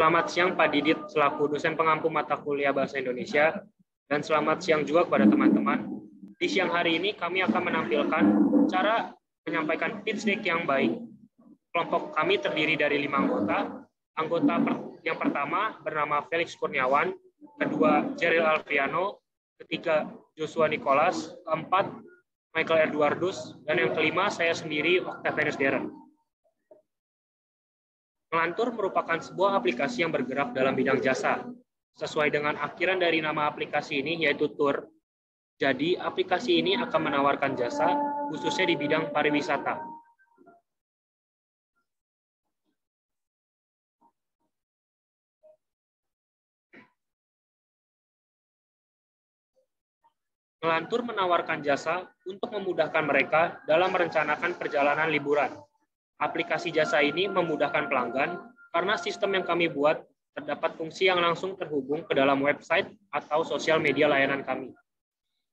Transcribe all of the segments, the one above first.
Selamat siang Pak Didit selaku dosen pengampu mata kuliah Bahasa Indonesia, dan selamat siang juga kepada teman-teman. Di siang hari ini kami akan menampilkan cara menyampaikan pitch deck yang baik. Kelompok kami terdiri dari 5 anggota. Anggota yang pertama bernama Felix Kurniawan, kedua Jeril Alfiano, ketiga Joshua Nicholas, keempat Michael Edwardus, dan yang kelima saya sendiri Octavianus Deren. Ngelantur merupakan sebuah aplikasi yang bergerak dalam bidang jasa. Sesuai dengan akhiran dari nama aplikasi ini yaitu tour. Jadi aplikasi ini akan menawarkan jasa khususnya di bidang pariwisata. Ngelantur menawarkan jasa untuk memudahkan mereka dalam merencanakan perjalanan liburan. Aplikasi jasa ini memudahkan pelanggan karena sistem yang kami buat terdapat fungsi yang langsung terhubung ke dalam website atau sosial media layanan kami.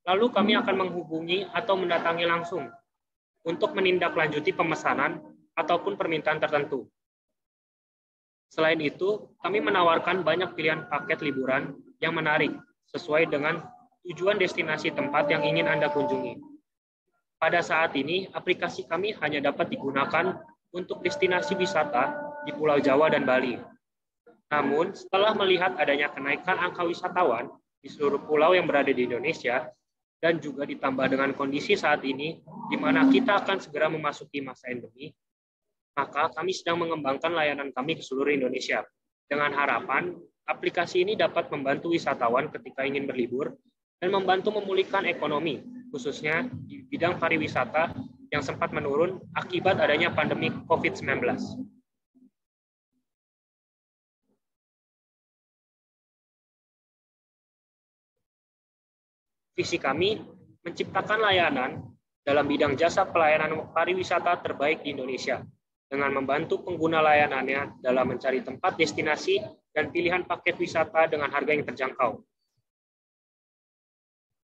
Lalu kami akan menghubungi atau mendatangi langsung untuk menindaklanjuti pemesanan ataupun permintaan tertentu. Selain itu, kami menawarkan banyak pilihan paket liburan yang menarik sesuai dengan tujuan destinasi tempat yang ingin Anda kunjungi. Pada saat ini, aplikasi kami hanya dapat digunakan untuk destinasi wisata di Pulau Jawa dan Bali. Namun, setelah melihat adanya kenaikan angka wisatawan di seluruh pulau yang berada di Indonesia, dan juga ditambah dengan kondisi saat ini, di mana kita akan segera memasuki masa endemi, maka kami sedang mengembangkan layanan kami ke seluruh Indonesia. Dengan harapan, aplikasi ini dapat membantu wisatawan ketika ingin berlibur, dan membantu memulihkan ekonomi, khususnya di bidang pariwisata yang sempat menurun akibat adanya pandemi COVID-19. Visi kami menciptakan layanan dalam bidang jasa pelayanan pariwisata terbaik di Indonesia, dengan membantu pengguna layanannya dalam mencari tempat destinasi dan pilihan paket wisata dengan harga yang terjangkau.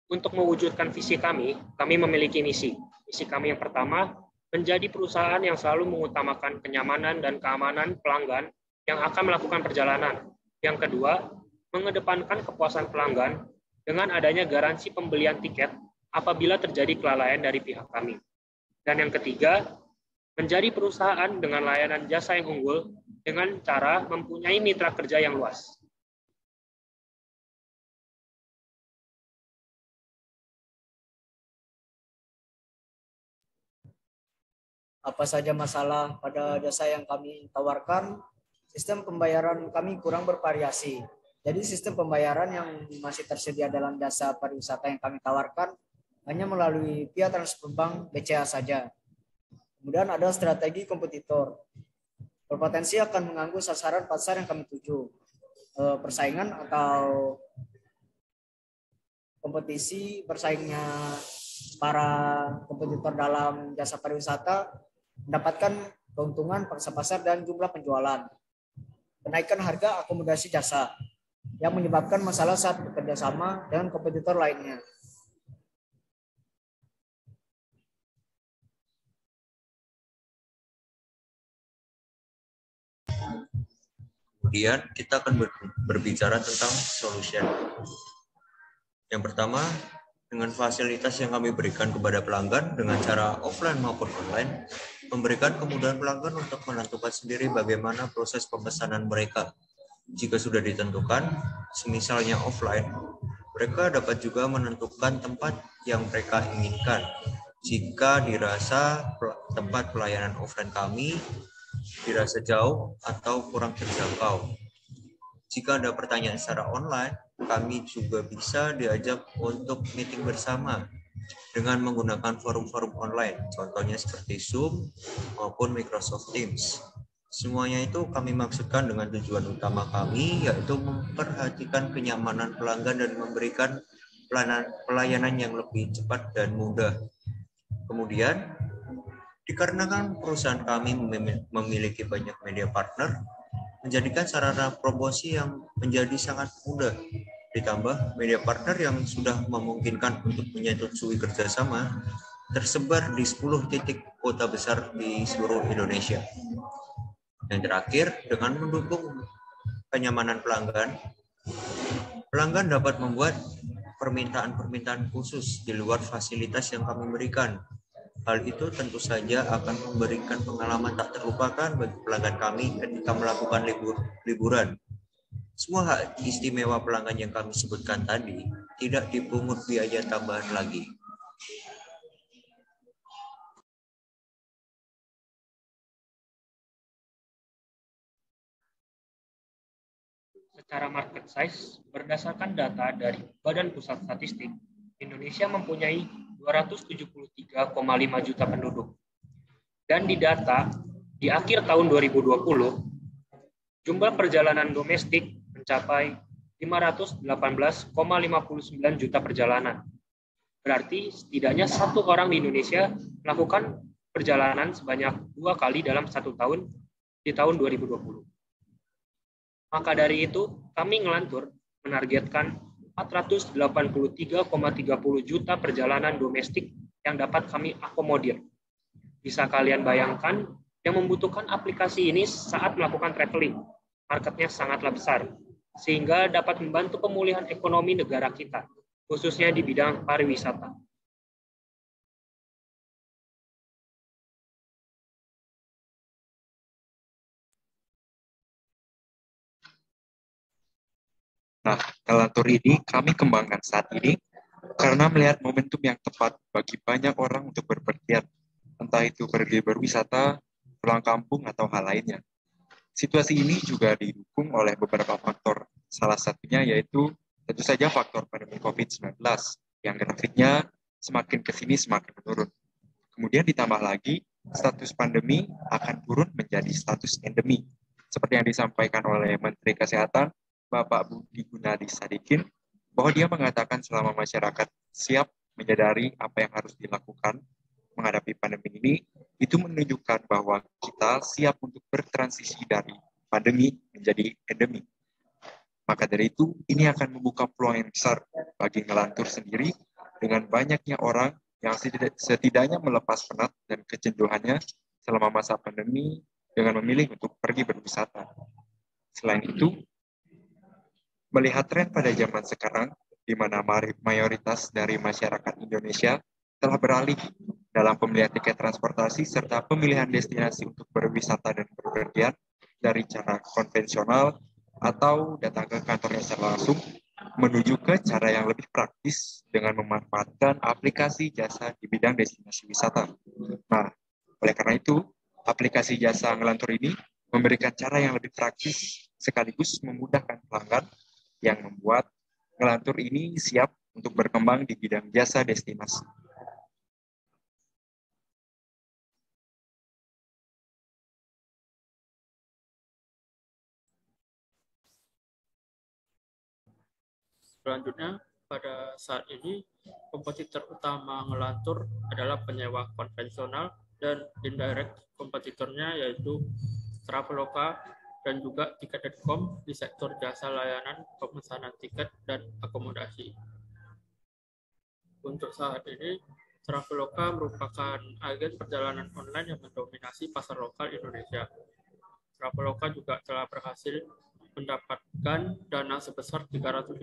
Untuk mewujudkan visi kami memiliki misi. Misi kami yang pertama, menjadi perusahaan yang selalu mengutamakan kenyamanan dan keamanan pelanggan yang akan melakukan perjalanan. Yang kedua, mengedepankan kepuasan pelanggan dengan adanya garansi pembelian tiket apabila terjadi kelalaian dari pihak kami. Dan yang ketiga, menjadi perusahaan dengan layanan jasa yang unggul dengan cara mempunyai mitra kerja yang luas. Apa saja masalah pada jasa yang kami tawarkan? Sistem pembayaran kami kurang bervariasi. Jadi sistem pembayaran yang masih tersedia dalam jasa pariwisata yang kami tawarkan hanya melalui via transfer bank BCA saja. Kemudian ada strategi kompetitor. Berpotensi akan mengganggu sasaran pasar yang kami tuju. Persaingan atau kompetisi bersaingnya para kompetitor dalam jasa pariwisata mendapatkan keuntungan pangsa pasar dan jumlah penjualan. Kenaikan harga akomodasi jasa yang menyebabkan masalah saat bekerja sama dengan kompetitor lainnya. Kemudian kita akan berbicara tentang solution. Yang pertama, dengan fasilitas yang kami berikan kepada pelanggan dengan cara offline maupun online, memberikan kemudahan pelanggan untuk menentukan sendiri bagaimana proses pemesanan mereka. Jika sudah ditentukan, semisalnya offline, mereka dapat juga menentukan tempat yang mereka inginkan. Jika dirasa tempat pelayanan offline kami dirasa jauh atau kurang terjangkau. Jika ada pertanyaan secara online, kami juga bisa diajak untuk meeting bersama dengan menggunakan forum-forum online, contohnya seperti Zoom maupun Microsoft Teams. Semuanya itu kami maksudkan dengan tujuan utama kami, yaitu memperhatikan kenyamanan pelanggan dan memberikan pelayanan yang lebih cepat dan mudah. Kemudian, dikarenakan perusahaan kami memiliki banyak media partner, menjadikan sarana promosi yang menjadi sangat mudah. Ditambah media partner yang sudah memungkinkan untuk menyetujui kerjasama tersebar di 10 titik kota besar di seluruh Indonesia. Yang terakhir, dengan mendukung kenyamanan pelanggan, pelanggan dapat membuat permintaan-permintaan khusus di luar fasilitas yang kami berikan. Hal itu tentu saja akan memberikan pengalaman tak terlupakan bagi pelanggan kami ketika melakukan liburan. Semua hak istimewa pelanggan yang kami sebutkan tadi tidak dipungut biaya tambahan lagi. Secara market size, berdasarkan data dari Badan Pusat Statistik, Indonesia mempunyai 273,5 juta penduduk. Dan di data, di akhir tahun 2020, jumlah perjalanan domestik mencapai 518,59 juta perjalanan. Berarti setidaknya satu orang di Indonesia melakukan perjalanan sebanyak 2 kali dalam 1 tahun di tahun 2020. Maka dari itu, kami Ngelantur menargetkan 483,30 juta perjalanan domestik yang dapat kami akomodir. Bisa kalian bayangkan, yang membutuhkan aplikasi ini saat melakukan traveling, marketnya sangatlah besar, sehingga dapat membantu pemulihan ekonomi negara kita, khususnya di bidang pariwisata. Nah, Ngelantur ini kami kembangkan saat ini karena melihat momentum yang tepat bagi banyak orang untuk berpergian, entah itu pergi berwisata, pulang kampung, atau hal lainnya. Situasi ini juga didukung oleh beberapa faktor. Salah satunya yaitu tentu saja faktor pandemi COVID-19 yang grafiknya semakin ke sini semakin menurun. Kemudian ditambah lagi status pandemi akan turun menjadi status endemi. Seperti yang disampaikan oleh Menteri Kesehatan, Bapak Budi Gunadi Sadikin, bahwa dia mengatakan selama masyarakat siap menyadari apa yang harus dilakukan menghadapi pandemi ini, itu menunjukkan bahwa kita siap untuk bertransisi dari pandemi menjadi endemi. Maka dari itu, ini akan membuka peluang yang besar bagi Ngelantur sendiri dengan banyaknya orang yang setidaknya melepas penat dan kecenderungannya selama masa pandemi dengan memilih untuk pergi berwisata. Selain itu, melihat tren pada zaman sekarang, di mana mayoritas dari masyarakat Indonesia telah beralih dalam pembelian tiket transportasi serta pemilihan destinasi untuk berwisata dan bepergian dari cara konvensional atau datang ke kantornya secara langsung menuju ke cara yang lebih praktis dengan memanfaatkan aplikasi jasa di bidang destinasi wisata. Nah, oleh karena itu, aplikasi jasa Ngelantur ini memberikan cara yang lebih praktis sekaligus memudahkan pelanggan yang membuat Ngelantur ini siap untuk berkembang di bidang jasa destinasi. Selanjutnya, pada saat ini, kompetitor utama Ngelantur adalah penyewa konvensional dan indirect kompetitornya yaitu Traveloka dan juga Tiket.com di sektor jasa layanan pemesanan tiket dan akomodasi. Untuk saat ini, Traveloka merupakan agen perjalanan online yang mendominasi pasar lokal Indonesia. Traveloka juga telah berhasil mendapatkan dana sebesar 350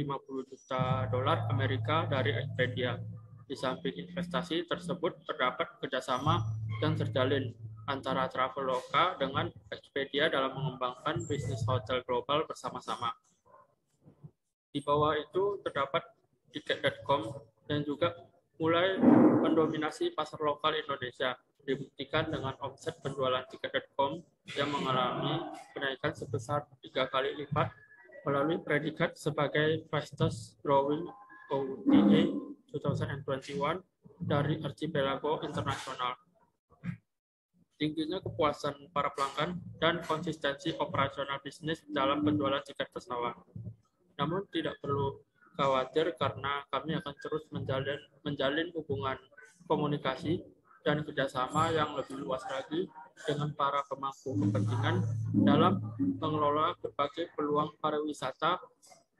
juta dolar Amerika dari Expedia. Di samping investasi tersebut terdapat kerjasama yang terjalin antara Traveloka dengan Expedia dalam mengembangkan bisnis hotel global bersama-sama. Di bawah itu terdapat Tiket.com yang juga mulai mendominasi pasar lokal Indonesia, dibuktikan dengan omset penjualan Tiket.com yang mengalami kenaikan sebesar 3 kali lipat melalui predikat sebagai fastest growing OTA 2021 dari Archipelago International. Tingginya kepuasan para pelanggan dan konsistensi operasional bisnis dalam penjualan tiket pesawat. Namun tidak perlu khawatir karena kami akan terus menjalin hubungan komunikasi dan kerjasama yang lebih luas lagi dengan para pemangku kepentingan dalam mengelola berbagai peluang pariwisata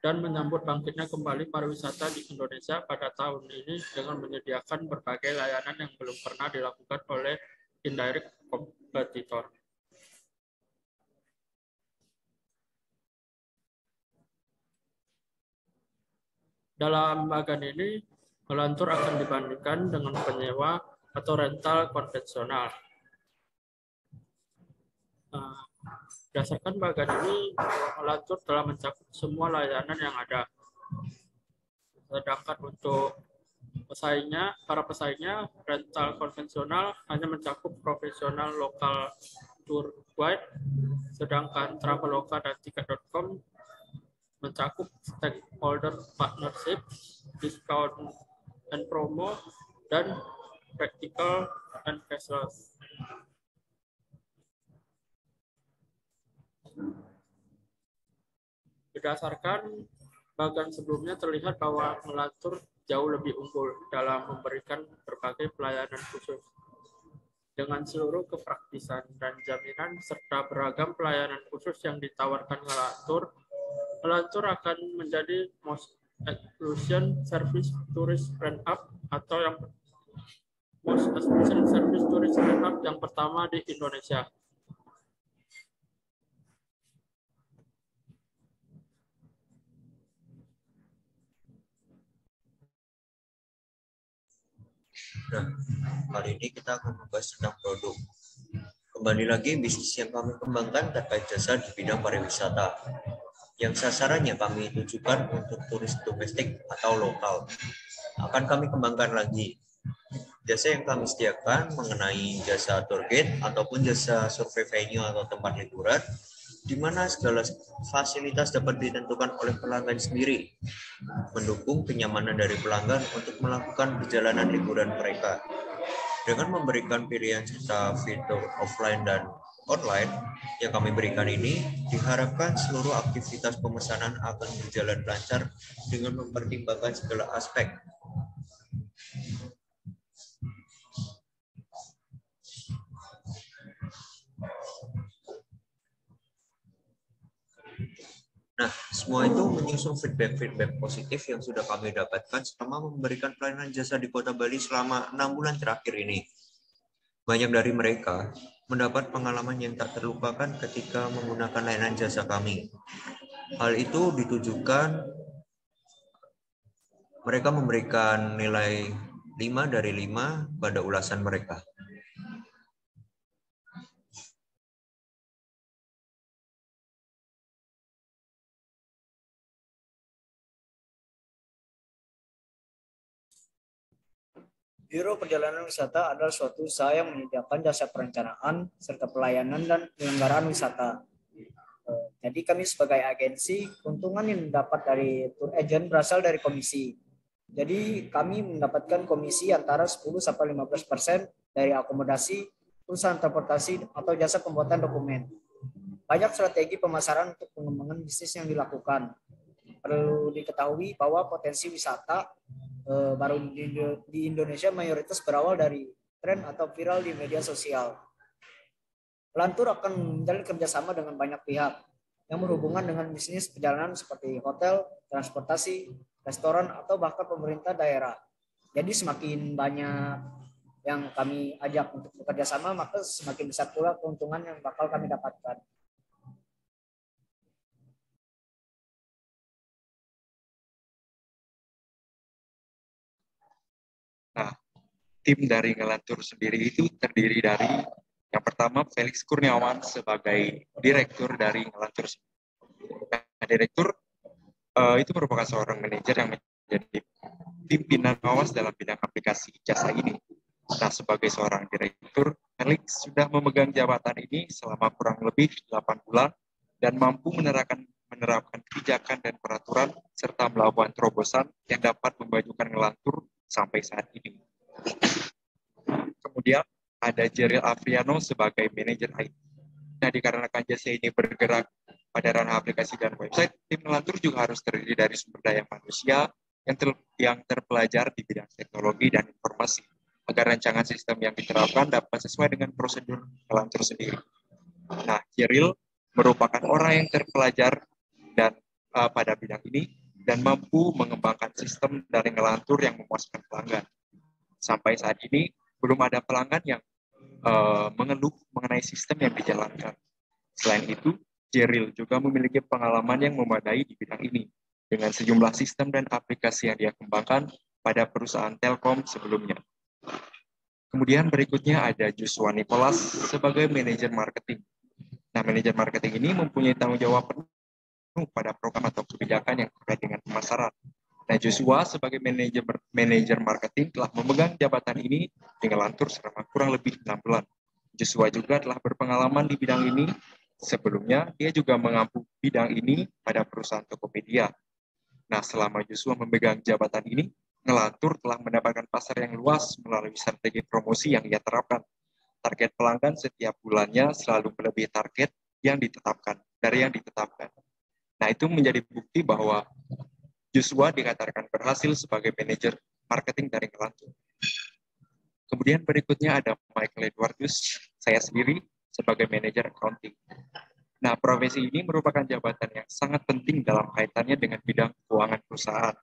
dan menyambut bangkitnya kembali pariwisata di Indonesia pada tahun ini dengan menyediakan berbagai layanan yang belum pernah dilakukan oleh indirect kompetitor. Dalam bagian ini, ngelantur akan dibandingkan dengan penyewa atau rental konvensional. Berdasarkan bagian ini, ngelantur telah mencakup semua layanan yang ada. Sedangkan untuk para pesaingnya, rental konvensional hanya mencakup profesional lokal tour guide, sedangkan Traveloka dan Tiket.com mencakup stakeholder partnership, discount and promo, dan practical and cashless. Berdasarkan bagian sebelumnya terlihat bahwa Ngelantur jauh lebih unggul dalam memberikan berbagai pelayanan khusus. Dengan seluruh kepraktisan dan jaminan serta beragam pelayanan khusus yang ditawarkan Ngelantur akan menjadi most exclusion service tourist brand up atau yang most exclusion service tourist brand up yang pertama di Indonesia. Nah, kali ini kita akan membahas tentang produk. Kembali lagi, bisnis yang kami kembangkan terkait jasa di bidang pariwisata, yang sasarannya kami tujukan untuk turis domestik atau lokal. Akan kami kembangkan lagi. Jasa yang kami sediakan mengenai jasa tour guide ataupun jasa survei venue atau tempat liburan, di mana segala fasilitas dapat ditentukan oleh pelanggan sendiri, mendukung kenyamanan dari pelanggan untuk melakukan perjalanan liburan mereka. Dengan memberikan pilihan serta fitur offline dan online yang kami berikan ini, diharapkan seluruh aktivitas pemesanan akan berjalan lancar dengan mempertimbangkan segala aspek. Nah, semua itu menyusul feedback positif yang sudah kami dapatkan selama memberikan pelayanan jasa di Kota Bali selama 6 bulan terakhir ini. Banyak dari mereka mendapat pengalaman yang tak terlupakan ketika menggunakan layanan jasa kami. Hal itu ditujukan mereka memberikan nilai 5 dari 5 pada ulasan mereka. Biro Perjalanan Wisata adalah suatu usaha yang menyediakan jasa perencanaan serta pelayanan dan penyelenggaraan wisata. Jadi kami sebagai agensi, keuntungan yang didapat dari tour agent berasal dari komisi. Jadi kami mendapatkan komisi antara 10-15% dari akomodasi, perusahaan transportasi, atau jasa pembuatan dokumen. Banyak strategi pemasaran untuk pengembangan bisnis yang dilakukan. Perlu diketahui bahwa potensi wisata baru di Indonesia mayoritas berawal dari tren atau viral di media sosial. Ngelantur akan menjalin kerjasama dengan banyak pihak yang berhubungan dengan bisnis perjalanan seperti hotel, transportasi, restoran, atau bahkan pemerintah daerah. Jadi semakin banyak yang kami ajak untuk bekerja sama, maka semakin besar pula keuntungan yang bakal kami dapatkan. Nah, tim dari Ngelantur sendiri itu terdiri dari yang pertama Felix Kurniawan sebagai direktur dari Ngelantur. Nah, direktur itu merupakan seorang manajer yang menjadi pimpinan awas dalam bidang aplikasi jasa ini. Nah, sebagai seorang direktur, Felix sudah memegang jabatan ini selama kurang lebih 8 bulan dan mampu menerapkan kebijakan dan peraturan serta melakukan terobosan yang dapat memajukan Ngelantur sampai saat ini. Kemudian ada Jeril Afriano sebagai manajer IT. Nah, dikarenakan jasa ini bergerak pada ranah aplikasi dan website, tim Ngelantur juga harus terdiri dari sumber daya manusia yang terpelajar di bidang teknologi dan informasi, agar rancangan sistem yang diterapkan dapat sesuai dengan prosedur Ngelantur sendiri. Nah, Jeril merupakan orang yang terpelajar dan pada bidang ini dan mampu mengembangkan sistem dari Ngelantur yang memuaskan pelanggan. Sampai saat ini, belum ada pelanggan yang mengeluh mengenai sistem yang dijalankan. Selain itu, Jeril juga memiliki pengalaman yang memadai di bidang ini. dengan sejumlah sistem dan aplikasi yang dia kembangkan pada perusahaan Telkom sebelumnya. Kemudian berikutnya ada Joshua Nicholas sebagai manajer marketing. Nah, manajer marketing ini mempunyai tanggung jawab penuh pada program atau kebijakan yang terkait dengan pemasaran. Nah, Joshua sebagai manajer marketing telah memegang jabatan ini dengan lantur selama kurang lebih 6 bulan. Joshua juga telah berpengalaman di bidang ini. Sebelumnya, dia juga mengampu bidang ini pada perusahaan Tokopedia. Nah, selama Joshua memegang jabatan ini, Ngelantur telah mendapatkan pasar yang luas melalui strategi promosi yang ia terapkan. Target pelanggan setiap bulannya selalu melebihi target yang ditetapkan, Nah, itu menjadi bukti bahwa Joshua dikatakan berhasil sebagai manajer marketing dari Ngelantur. Kemudian berikutnya ada Michael Edwardius, saya sendiri sebagai manajer accounting. Nah, profesi ini merupakan jabatan yang sangat penting dalam kaitannya dengan bidang keuangan perusahaan.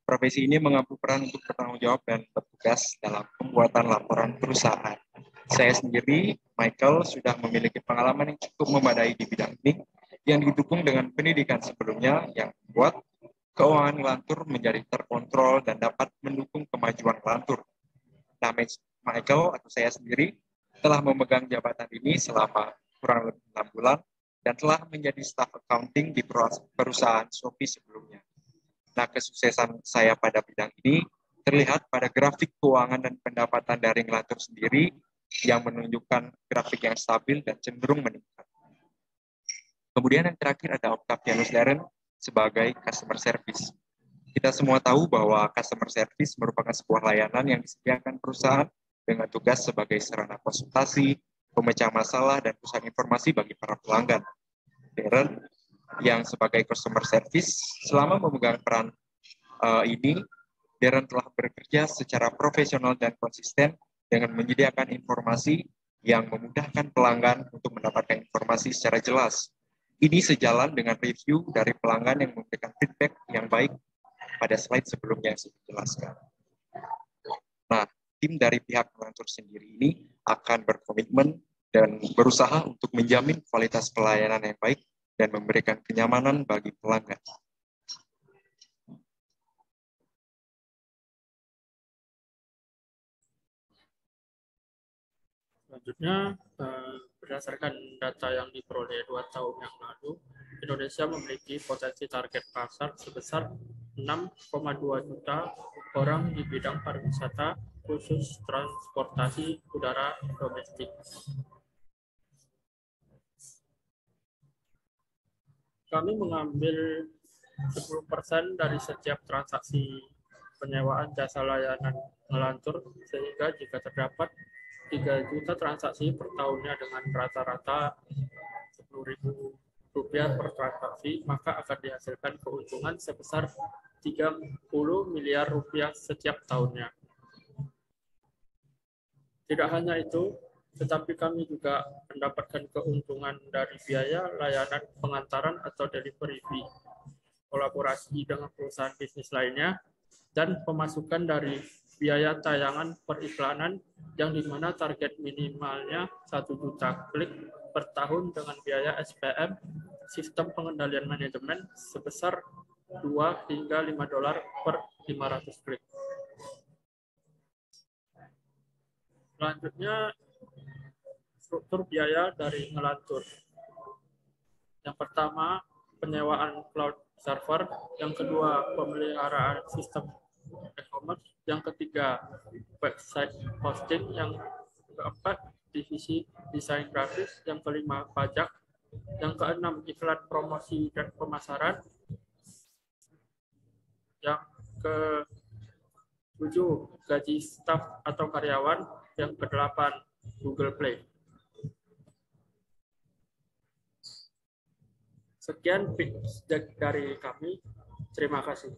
Profesi ini mengampu peran untuk bertanggung jawab dan bertugas dalam pembuatan laporan perusahaan. Saya sendiri, Michael, sudah memiliki pengalaman yang cukup memadai di bidang ini, yang didukung dengan pendidikan sebelumnya yang membuat keuangan Ngelantur menjadi terkontrol dan dapat mendukung kemajuan Ngelantur. Nah, Michael atau saya sendiri telah memegang jabatan ini selama kurang lebih 6 bulan dan telah menjadi staf accounting di perusahaan Shopee sebelumnya. Nah, kesuksesan saya pada bidang ini terlihat pada grafik keuangan dan pendapatan dari Ngelantur sendiri yang menunjukkan grafik yang stabil dan cenderung meningkat. Kemudian yang terakhir ada Octavianus Darren sebagai customer service. Kita semua tahu bahwa customer service merupakan sebuah layanan yang disediakan perusahaan dengan tugas sebagai sarana konsultasi, pemecah masalah, dan pusat informasi bagi para pelanggan. Darren yang sebagai customer service selama memegang peran ini, Darren telah bekerja secara profesional dan konsisten dengan menyediakan informasi yang memudahkan pelanggan untuk mendapatkan informasi secara jelas. Ini sejalan dengan review dari pelanggan yang memberikan feedback yang baik pada slide sebelumnya yang saya jelaskan. Nah, tim dari pihak Ngelantur sendiri ini akan berkomitmen dan berusaha untuk menjamin kualitas pelayanan yang baik dan memberikan kenyamanan bagi pelanggan. Selanjutnya, berdasarkan data yang diperoleh 2 tahun yang lalu, Indonesia memiliki potensi target pasar sebesar 6,2 juta orang di bidang pariwisata, khusus transportasi udara domestik. Kami mengambil 10% dari setiap transaksi penyewaan jasa layanan Ngelantur, sehingga jika terdapat 3 juta transaksi per tahunnya dengan rata-rata Rp10.000 per transaksi, maka akan dihasilkan keuntungan sebesar Rp30 miliar setiap tahunnya. Tidak hanya itu, tetapi kami juga mendapatkan keuntungan dari biaya layanan pengantaran atau delivery fee, kolaborasi dengan perusahaan bisnis lainnya, dan pemasukan dari biaya tayangan periklanan yang dimana target minimalnya 1 juta klik per tahun dengan biaya SPM, sistem pengendalian manajemen, sebesar $2 hingga $5 per 500 klik. Selanjutnya, struktur biaya dari Ngelantur. Yang pertama, penyewaan cloud server. Yang kedua, pemeliharaan sistem e-commerce. Yang ketiga, website hosting. Yang keempat, divisi desain grafis. Yang kelima, pajak. Yang keenam, iklan promosi dan pemasaran. Yang ke-7, gaji staf atau karyawan. Yang ke-8, Google Play. Sekian dari kami. Terima kasih.